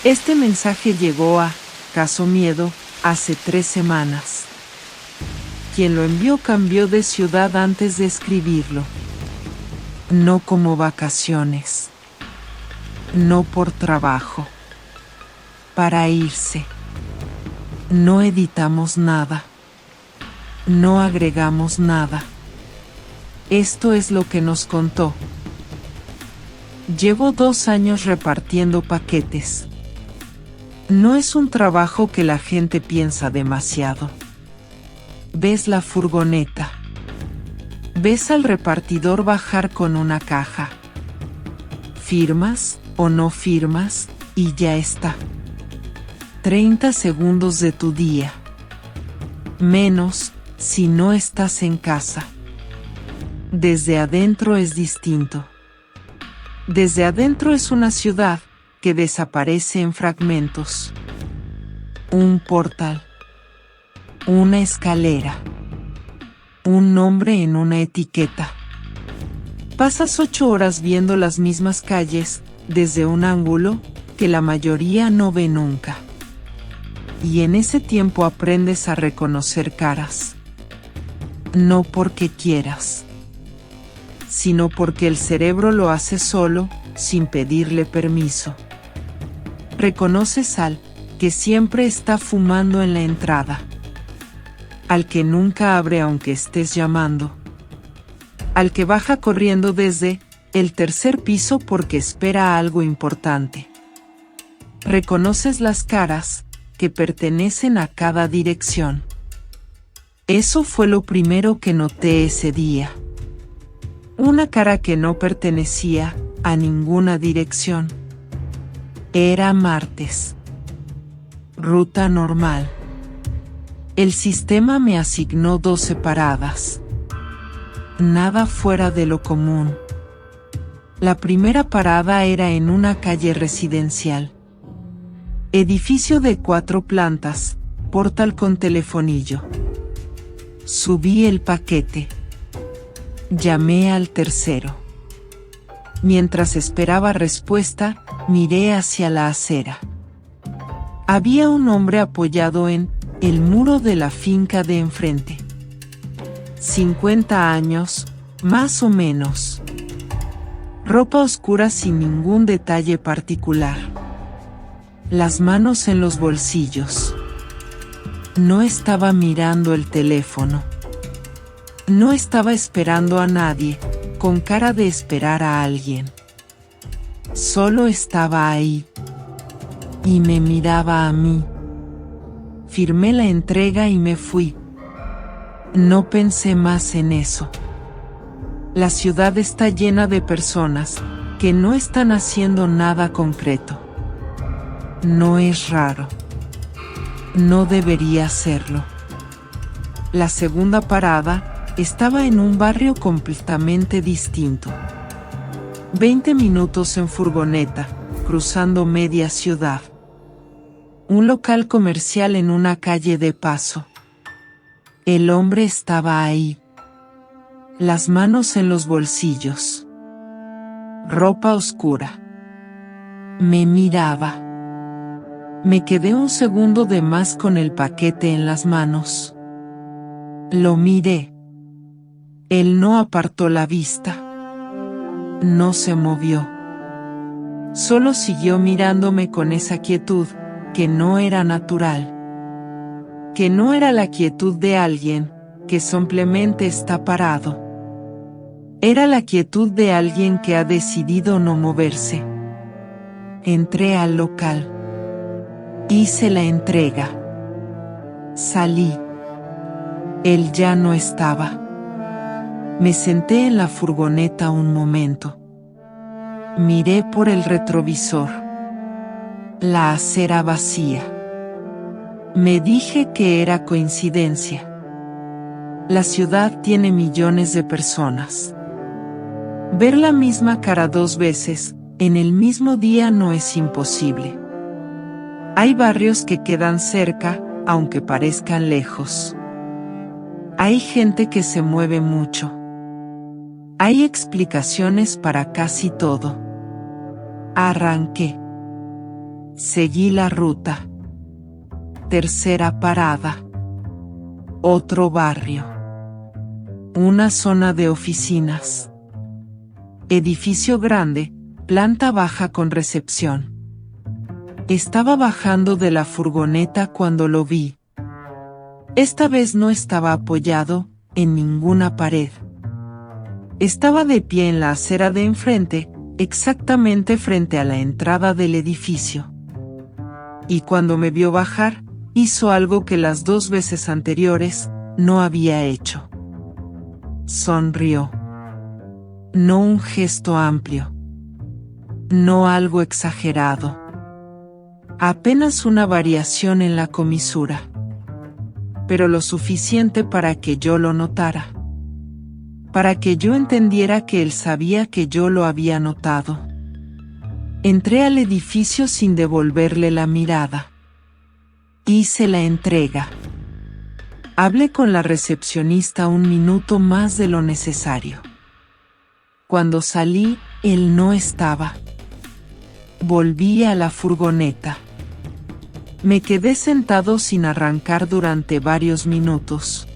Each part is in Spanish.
Este mensaje llegó a Caso Miedo hace 3 semanas. Quien lo envió cambió de ciudad antes de escribirlo. No como vacaciones. No por trabajo. Para irse. No editamos nada. No agregamos nada. Esto es lo que nos contó. Llevo 2 años repartiendo paquetes. No es un trabajo que la gente piensa demasiado. Ves la furgoneta. Ves al repartidor bajar con una caja. Firmas o no firmas y ya está. 30 segundos de tu día. Menos si no estás en casa. Desde adentro es distinto. Desde adentro es una ciudad que desaparece en fragmentos. Un portal. Una escalera. Un nombre en una etiqueta. Pasas 8 horas viendo las mismas calles desde un ángulo que la mayoría no ve nunca. Y en ese tiempo aprendes a reconocer caras. No porque quieras, sino porque el cerebro lo hace solo, sin pedirle permiso. Reconoces al que siempre está fumando en la entrada, al que nunca abre aunque estés llamando, al que baja corriendo desde el 3er piso porque espera algo importante. Reconoces las caras que pertenecen a cada dirección. Eso fue lo primero que noté ese día. Una cara que no pertenecía a ninguna dirección. Era martes. Ruta normal. El sistema me asignó 12 paradas. Nada fuera de lo común. La primera parada era en una calle residencial. Edificio de 4 plantas, portal con telefonillo. Subí el paquete. Llamé al tercero. Mientras esperaba respuesta, miré hacia la acera. Había un hombre apoyado en el muro de la finca de enfrente. 50 años, más o menos. Ropa oscura sin ningún detalle particular. Las manos en los bolsillos. No estaba mirando el teléfono. No estaba esperando a nadie, con cara de esperar a alguien. Solo estaba ahí. Y me miraba a mí. Firmé la entrega y me fui. No pensé más en eso. La ciudad está llena de personas que no están haciendo nada concreto. No es raro. No debería serlo. La segunda parada estaba en un barrio completamente distinto. 20 minutos en furgoneta, cruzando media ciudad. Un local comercial en una calle de paso. El hombre estaba ahí. Las manos en los bolsillos. Ropa oscura. Me miraba. Me quedé un segundo de más con el paquete en las manos. Lo miré. Él no apartó la vista. No se movió. Solo siguió mirándome con esa quietud, que no era natural. Que no era la quietud de alguien que simplemente está parado. Era la quietud de alguien que ha decidido no moverse. Entré al local. Hice la entrega. Salí. Él ya no estaba. Me senté en la furgoneta un momento. Miré por el retrovisor. La acera vacía. Me dije que era coincidencia. La ciudad tiene millones de personas. Ver la misma cara 2 veces, en el mismo día no es imposible. Hay barrios que quedan cerca, aunque parezcan lejos. Hay gente que se mueve mucho. Hay explicaciones para casi todo. Arranqué. Seguí la ruta. Tercera parada. Otro barrio. Una zona de oficinas. Edificio grande, planta baja con recepción. Estaba bajando de la furgoneta cuando lo vi. Esta vez no estaba apoyado en ninguna pared. Estaba de pie en la acera de enfrente, exactamente frente a la entrada del edificio. Y cuando me vio bajar, hizo algo que las 2 veces anteriores no había hecho. Sonrió. No un gesto amplio. No algo exagerado. Apenas una variación en la comisura. Pero lo suficiente para que yo lo notara. Para que yo entendiera que él sabía que yo lo había notado. Entré al edificio sin devolverle la mirada. Hice la entrega. Hablé con la recepcionista 1 minuto más de lo necesario. Cuando salí, él no estaba. Volví a la furgoneta. Me quedé sentado sin arrancar durante varios minutos.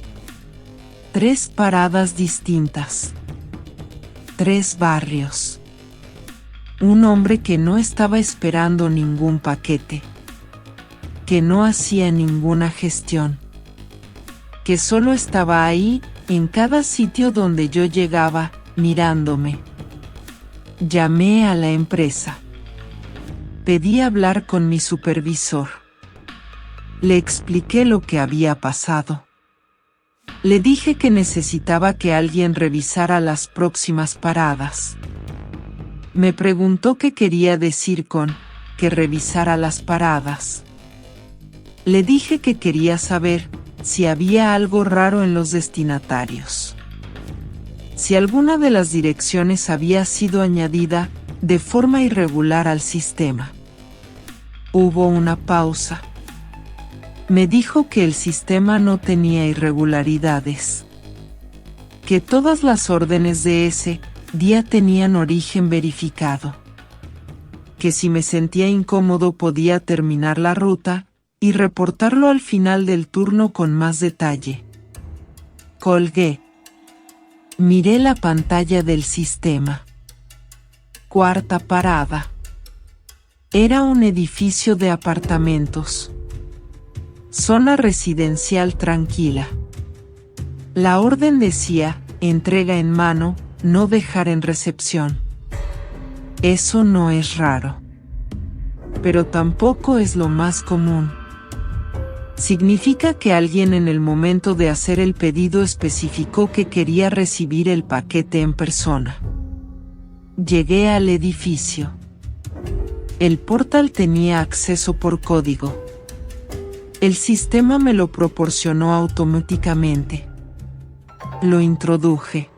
3 paradas distintas. 3 barrios. Un hombre que no estaba esperando ningún paquete. Que no hacía ninguna gestión. Que solo estaba ahí, en cada sitio donde yo llegaba, mirándome. Llamé a la empresa. Pedí hablar con mi supervisor. Le expliqué lo que había pasado. Le dije que necesitaba que alguien revisara las próximas paradas. Me preguntó qué quería decir con que revisara las paradas. Le dije que quería saber si había algo raro en los destinatarios. Si alguna de las direcciones había sido añadida de forma irregular al sistema. Hubo una pausa. Me dijo que el sistema no tenía irregularidades. Que todas las órdenes de ese día tenían origen verificado. Que si me sentía incómodo podía terminar la ruta y reportarlo al final del turno con más detalle. Colgué. Miré la pantalla del sistema. 4ª parada. Era un edificio de apartamentos. Zona residencial tranquila. La orden decía, entrega en mano, no dejar en recepción. Eso no es raro. Pero tampoco es lo más común. Significa que alguien en el momento de hacer el pedido especificó que quería recibir el paquete en persona. Llegué al edificio. El portal tenía acceso por código. El sistema me lo proporcionó automáticamente. Lo introduje.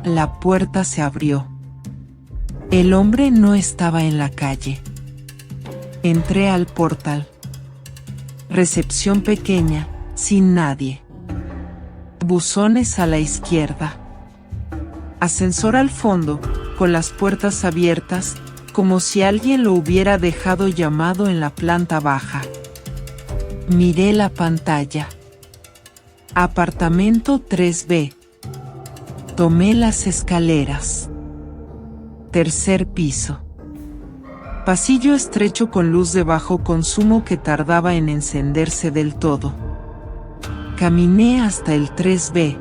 La puerta se abrió. El hombre no estaba en la calle. Entré al portal. Recepción pequeña, sin nadie. Buzones a la izquierda. Ascensor al fondo, con las puertas abiertas, como si alguien lo hubiera dejado llamado en la planta baja. Miré la pantalla. Apartamento 3B. Tomé las escaleras. Tercer piso. Pasillo estrecho con luz de bajo consumo que tardaba en encenderse del todo. Caminé hasta el 3B.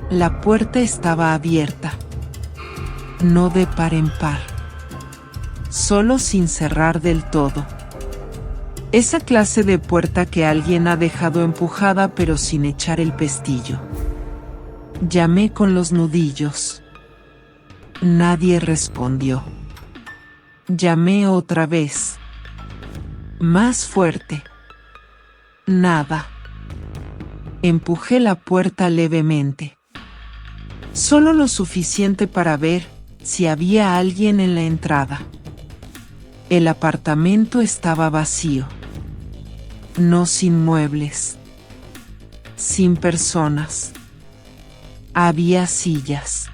La puerta estaba abierta. No de par en par. Solo sin cerrar del todo. Esa clase de puerta que alguien ha dejado empujada pero sin echar el pestillo. Llamé con los nudillos. Nadie respondió. Llamé otra vez. Más fuerte. Nada. Empujé la puerta levemente. Solo lo suficiente para ver si había alguien en la entrada. El apartamento estaba vacío. No sin muebles. Sin personas. Había sillas.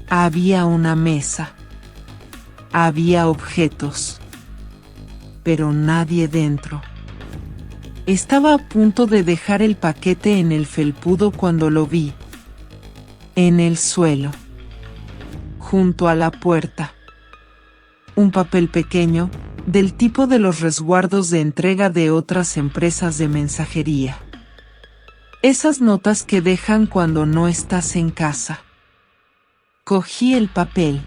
Había una mesa. Había objetos. pero nadie dentro. Estaba a punto de dejar el paquete en el felpudo cuando lo vi. En el suelo. Junto a la puerta. Un papel pequeño, del tipo de los resguardos de entrega de otras empresas de mensajería. Esas notas que dejan cuando no estás en casa. Cogí el papel.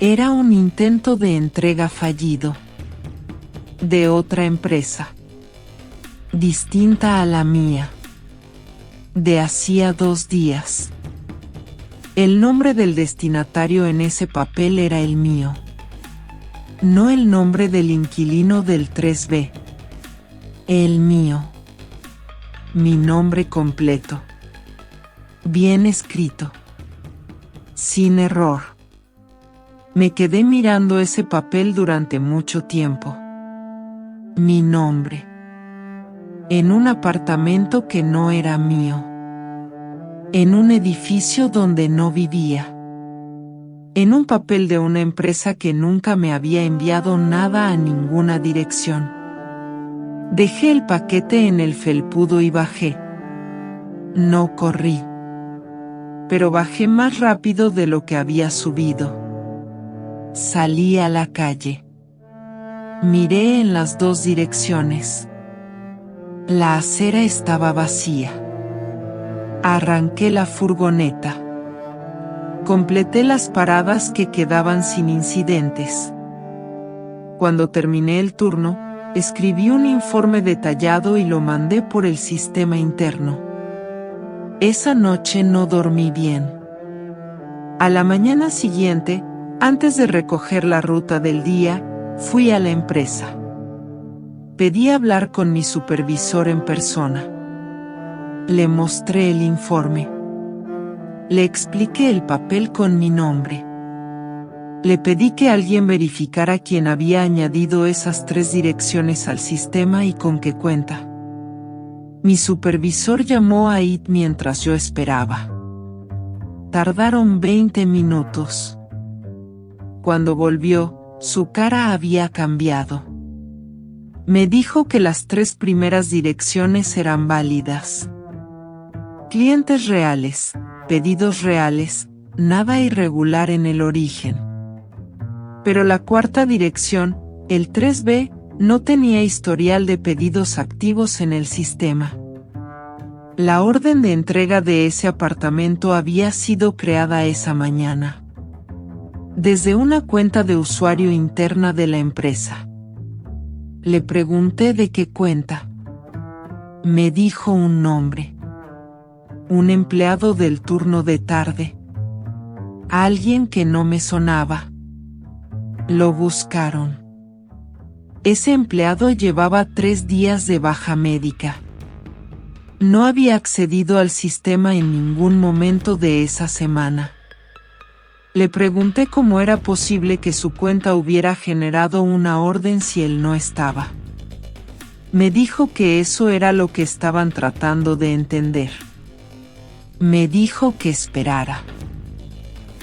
Era un intento de entrega fallido. De otra empresa. Distinta a la mía. De hacía 2 días. El nombre del destinatario en ese papel era el mío. No el nombre del inquilino del 3B. El mío. Mi nombre completo. Bien escrito. Sin error. Me quedé mirando ese papel durante mucho tiempo. Mi nombre. En un apartamento que no era mío. En un edificio donde no vivía. En un papel de una empresa que nunca me había enviado nada a ninguna dirección. Dejé el paquete en el felpudo y bajé. No corrí. Pero bajé más rápido de lo que había subido. Salí a la calle. Miré en las 2 direcciones. La acera estaba vacía. Arranqué la furgoneta. Completé las paradas que quedaban sin incidentes. Cuando terminé el turno, escribí un informe detallado y lo mandé por el sistema interno. Esa noche no dormí bien. A la mañana siguiente, antes de recoger la ruta del día, fui a la empresa. Pedí hablar con mi supervisor en persona. Le mostré el informe. Le expliqué el papel con mi nombre. Le pedí que alguien verificara quién había añadido esas 3 direcciones al sistema y con qué cuenta. Mi supervisor llamó a It mientras yo esperaba. Tardaron 20 minutos. Cuando volvió, su cara había cambiado. Me dijo que las 3 primeras direcciones eran válidas. Clientes reales, pedidos reales, nada irregular en el origen. Pero la 4ª dirección, el 3B, no tenía historial de pedidos activos en el sistema. La orden de entrega de ese apartamento había sido creada esa mañana. Desde una cuenta de usuario interna de la empresa. Le pregunté de qué cuenta. Me dijo un nombre. Un empleado del turno de tarde. Alguien que no me sonaba. Lo buscaron. Ese empleado llevaba 3 días de baja médica. No había accedido al sistema en ningún momento de esa semana. Le pregunté cómo era posible que su cuenta hubiera generado una orden si él no estaba. Me dijo que eso era lo que estaban tratando de entender. Me dijo que esperara.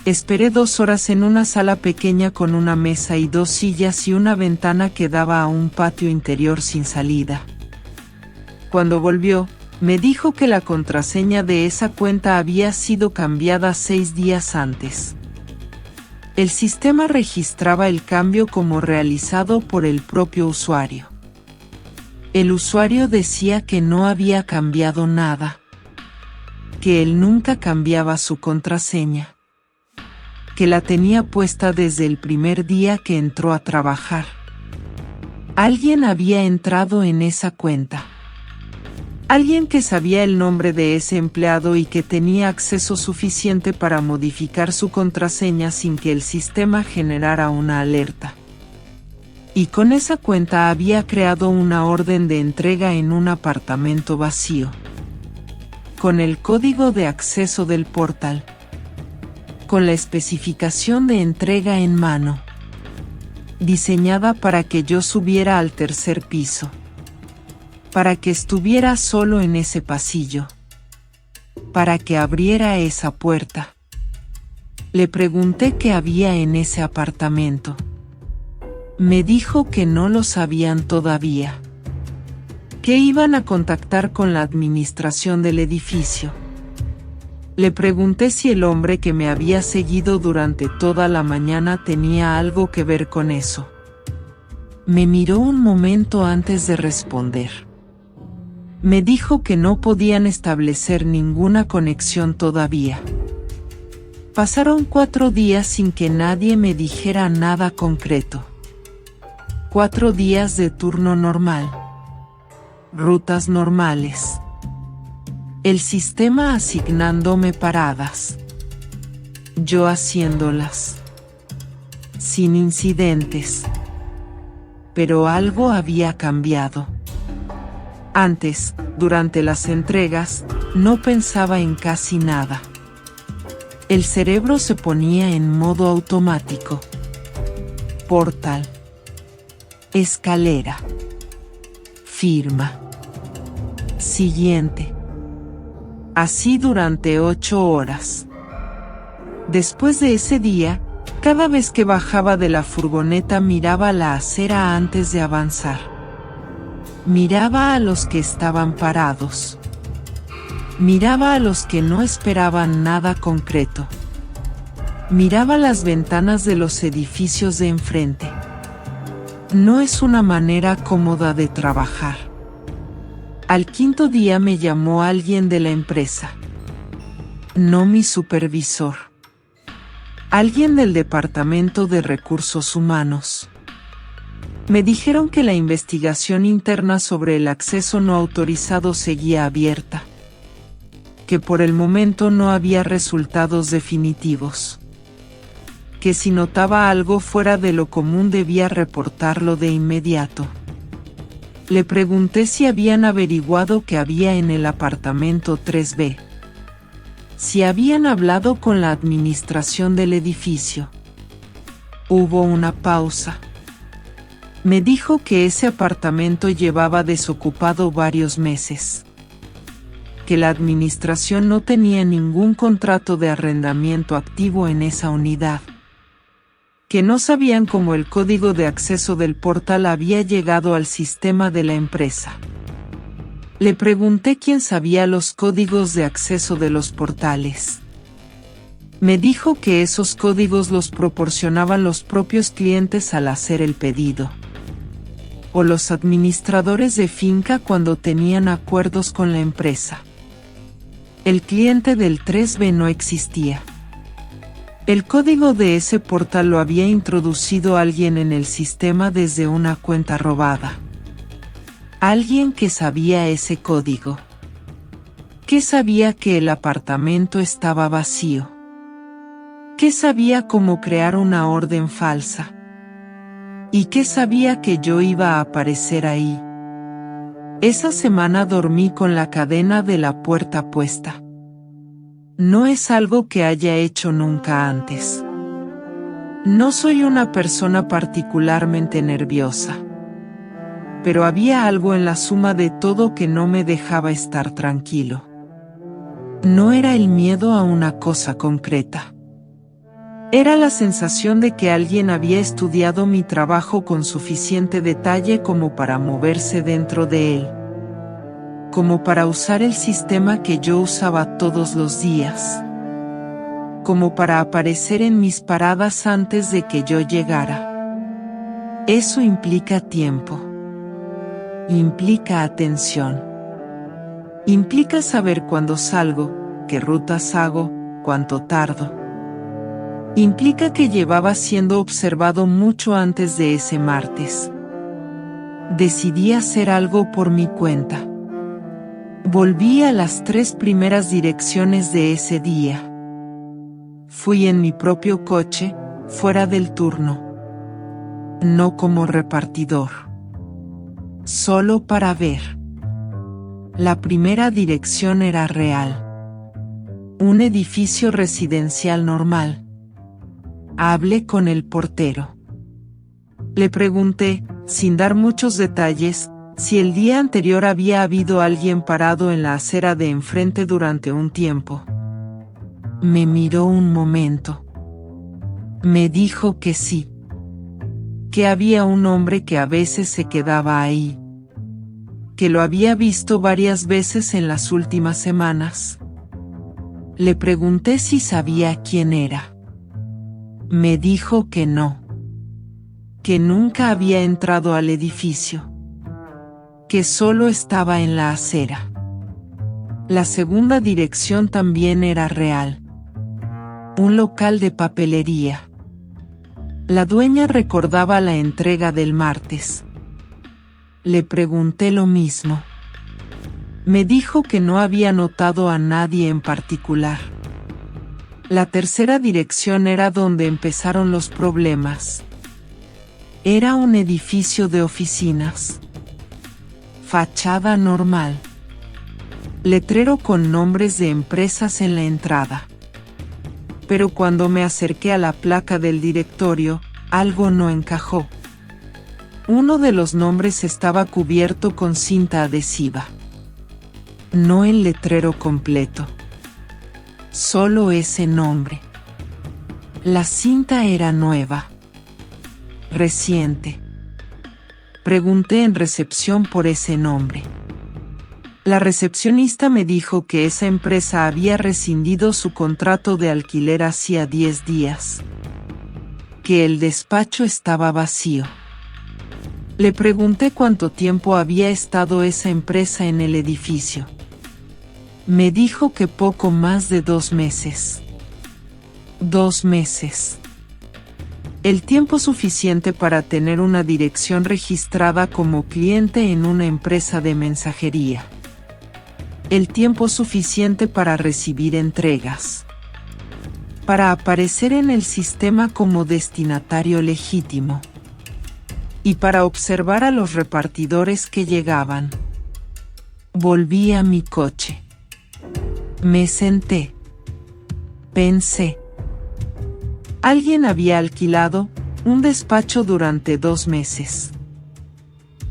Esperé 2 horas en una sala pequeña con una mesa y 2 sillas y una ventana que daba a un patio interior sin salida. Cuando volvió, me dijo que la contraseña de esa cuenta había sido cambiada 6 días antes. El sistema registraba el cambio como realizado por el propio usuario. El usuario decía que no había cambiado nada. Que él nunca cambiaba su contraseña. Que la tenía puesta desde el primer día que entró a trabajar. Alguien había entrado en esa cuenta. Alguien que sabía el nombre de ese empleado y que tenía acceso suficiente para modificar su contraseña sin que el sistema generara una alerta. Y con esa cuenta había creado una orden de entrega en un apartamento vacío. Con el código de acceso del portal. Con la especificación de entrega en mano. Diseñada para que yo subiera al 3er piso. Para que estuviera solo en ese pasillo. Para que abriera esa puerta. Le pregunté qué había en ese apartamento. Me dijo que no lo sabían todavía, que iban a contactar con la administración del edificio. Le pregunté si el hombre que me había seguido durante toda la mañana tenía algo que ver con eso. Me miró un momento antes de responder. Me dijo que no podían establecer ninguna conexión todavía. Pasaron 4 días sin que nadie me dijera nada concreto. 4 días de turno normal. Rutas normales. El sistema asignándome paradas. Yo haciéndolas. Sin incidentes. Pero algo había cambiado. Antes, durante las entregas, no pensaba en casi nada. El cerebro se ponía en modo automático. Portal. Escalera. Firma. Siguiente. Así durante 8 horas. Después de ese día, cada vez que bajaba de la furgoneta miraba la acera antes de avanzar. Miraba a los que estaban parados. Miraba a los que no esperaban nada concreto. Miraba las ventanas de los edificios de enfrente. No es una manera cómoda de trabajar. Al 5.º día me llamó alguien de la empresa. No mi supervisor. Alguien del Departamento de Recursos Humanos. Me dijeron que la investigación interna sobre el acceso no autorizado seguía abierta. Que por el momento no había resultados definitivos. Que si notaba algo fuera de lo común debía reportarlo de inmediato. Le pregunté si habían averiguado qué había en el apartamento 3B. Si habían hablado con la administración del edificio. Hubo una pausa. Me dijo que ese apartamento llevaba desocupado varios meses. Que la administración no tenía ningún contrato de arrendamiento activo en esa unidad. Que no sabían cómo el código de acceso del portal había llegado al sistema de la empresa. Le pregunté quién sabía los códigos de acceso de los portales. Me dijo que esos códigos los proporcionaban los propios clientes al hacer el pedido. O los administradores de finca cuando tenían acuerdos con la empresa. El cliente del 3B no existía. El código de ese portal lo había introducido alguien en el sistema desde una cuenta robada. Alguien que sabía ese código. Que sabía que el apartamento estaba vacío. Que sabía cómo crear una orden falsa. Y que sabía que yo iba a aparecer ahí. Esa semana dormí con la cadena de la puerta puesta. No es algo que haya hecho nunca antes. No soy una persona particularmente nerviosa. Pero había algo en la suma de todo que no me dejaba estar tranquilo. No era el miedo a una cosa concreta. Era la sensación de que alguien había estudiado mi trabajo con suficiente detalle como para moverse dentro de él. Como para usar el sistema que yo usaba todos los días. Como para aparecer en mis paradas antes de que yo llegara. Eso implica tiempo. Implica atención. Implica saber cuándo salgo, qué rutas hago, cuánto tardo. Implica que llevaba siendo observado mucho antes de ese martes. Decidí hacer algo por mi cuenta. Volví a las 3 primeras direcciones de ese día. Fui en mi propio coche, fuera del turno. No como repartidor. Solo para ver. La primera dirección era real. Un edificio residencial normal. Hablé con el portero. Le pregunté, sin dar muchos detalles, si el día anterior había habido alguien parado en la acera de enfrente durante un tiempo. Me miró un momento. Me dijo que sí. que había un hombre que a veces se quedaba ahí, que lo había visto varias veces en las últimas semanas. Le pregunté si sabía quién era. Me dijo que no, que nunca había entrado al edificio, que solo estaba en la acera. La segunda dirección también era real. Un local de papelería. La dueña recordaba la entrega del martes. Le pregunté lo mismo. Me dijo que no había notado a nadie en particular. La tercera dirección era donde empezaron los problemas. Era un edificio de oficinas. Fachada normal. Letrero con nombres de empresas en la entrada. Pero cuando me acerqué a la placa del directorio, algo no encajó. Uno de los nombres estaba cubierto con cinta adhesiva. No el letrero completo. Solo ese nombre. La cinta era nueva. Reciente. Pregunté en recepción por ese nombre. La recepcionista me dijo que esa empresa había rescindido su contrato de alquiler hacía 10 días. Que el despacho estaba vacío. Le pregunté cuánto tiempo había estado esa empresa en el edificio. Me dijo que poco más de 2 meses. 2 meses. El tiempo suficiente para tener una dirección registrada como cliente en una empresa de mensajería. El tiempo suficiente para recibir entregas. Para aparecer en el sistema como destinatario legítimo. Y para observar a los repartidores que llegaban. Volví a mi coche. Me senté. Pensé. Alguien había alquilado un despacho durante 2 meses.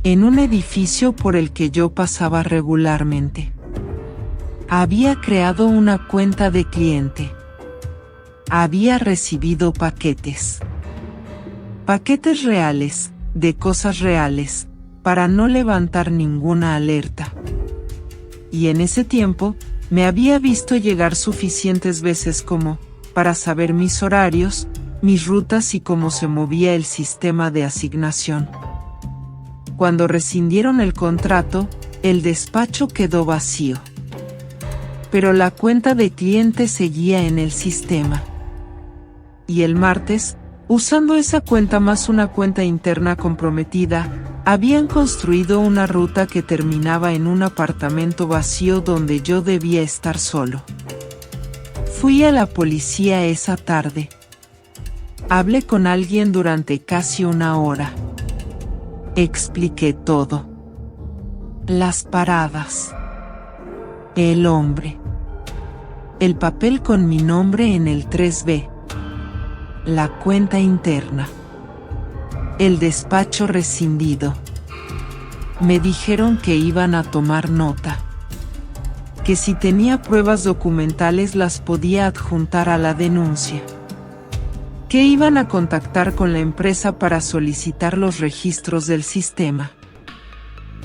En un edificio por el que yo pasaba regularmente. Había creado una cuenta de cliente. Había recibido paquetes. Paquetes reales, de cosas reales, para no levantar ninguna alerta. Y en ese tiempo, me había visto llegar suficientes veces como, para saber mis horarios, mis rutas y cómo se movía el sistema de asignación. Cuando rescindieron el contrato, el despacho quedó vacío. Pero la cuenta de cliente seguía en el sistema. Y el martes, usando esa cuenta más una cuenta interna comprometida, habían construido una ruta que terminaba en un apartamento vacío donde yo debía estar solo. Fui a la policía esa tarde. Hablé con alguien durante casi 1 hora. Expliqué todo. Las paradas. El hombre. El papel con mi nombre en el 3B. La cuenta interna. El despacho rescindido. Me dijeron que iban a tomar nota. Que si tenía pruebas documentales las podía adjuntar a la denuncia. Que iban a contactar con la empresa para solicitar los registros del sistema.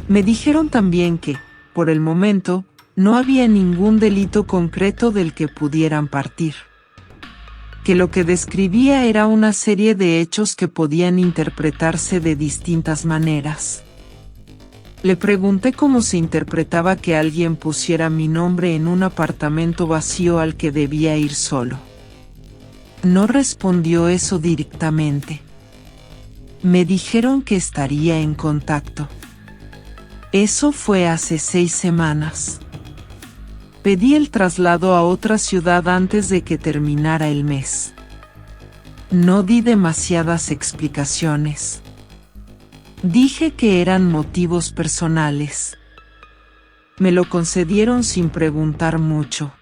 Me dijeron también que, por el momento, no había ningún delito concreto del que pudieran partir. Que lo que describía era una serie de hechos que podían interpretarse de distintas maneras. Le pregunté cómo se interpretaba que alguien pusiera mi nombre en un apartamento vacío al que debía ir solo. No respondió eso directamente. Me dijeron que estaría en contacto. Eso fue hace 6 semanas. Pedí el traslado a otra ciudad antes de que terminara el mes. No di demasiadas explicaciones. Dije que eran motivos personales. Me lo concedieron sin preguntar mucho.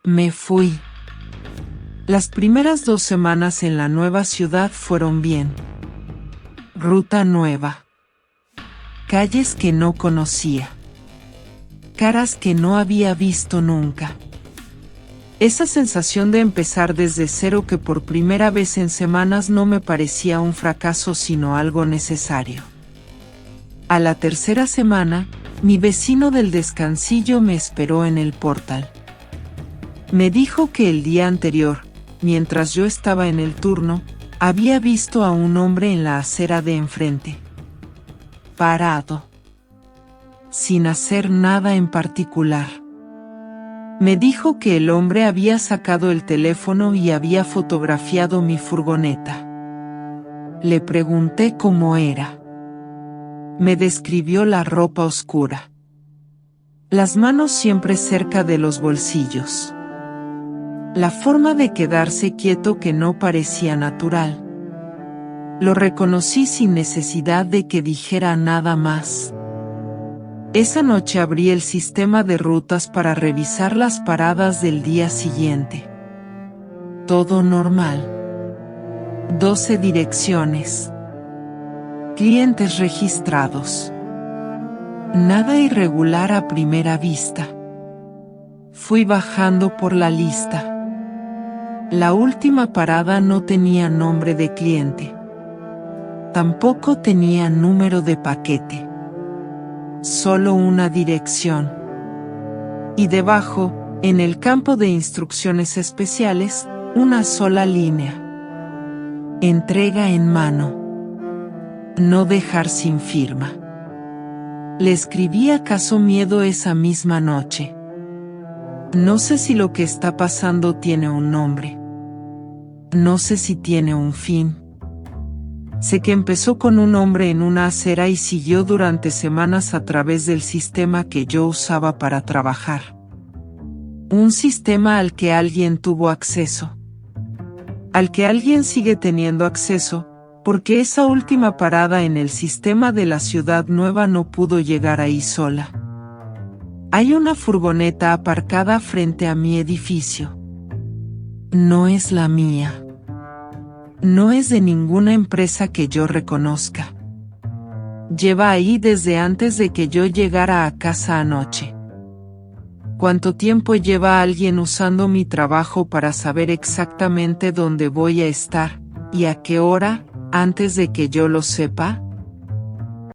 Me fui. Las primeras 2 semanas en la nueva ciudad fueron bien. Ruta nueva. Calles que no conocía. Caras que no había visto nunca. Esa sensación de empezar desde cero que por primera vez en semanas no me parecía un fracaso sino algo necesario. A la tercera semana, mi vecino del descansillo me esperó en el portal. Me dijo que el día anterior, mientras yo estaba en el turno, había visto a un hombre en la acera de enfrente. Parado. Sin hacer nada en particular. Me dijo que el hombre había sacado el teléfono y había fotografiado mi furgoneta. Le pregunté cómo era. Me describió la ropa oscura. Las manos siempre cerca de los bolsillos. La forma de quedarse quieto que no parecía natural. Lo reconocí sin necesidad de que dijera nada más. Esa noche abrí el sistema de rutas para revisar las paradas del día siguiente. Todo normal. 12 direcciones. Clientes registrados. Nada irregular a primera vista. Fui bajando por la lista. La última parada no tenía nombre de cliente. Tampoco tenía número de paquete. Solo una dirección. Y debajo, en el campo de instrucciones especiales, una sola línea. Entrega en mano. No dejar sin firma. Le escribí acaso miedo esa misma noche. No sé si lo que está pasando tiene un nombre. No sé si tiene un fin. Sé que empezó con un hombre en una acera y siguió durante semanas a través del sistema que yo usaba para trabajar. Un sistema al que alguien tuvo acceso. Al que alguien sigue teniendo acceso, porque esa última parada en el sistema de la ciudad nueva no pudo llegar ahí sola. Hay una furgoneta aparcada frente a mi edificio. No es la mía. No es de ninguna empresa que yo reconozca. Lleva ahí desde antes de que yo llegara a casa anoche. ¿Cuánto tiempo lleva alguien usando mi trabajo para saber exactamente dónde voy a estar, y a qué hora, antes de que yo lo sepa?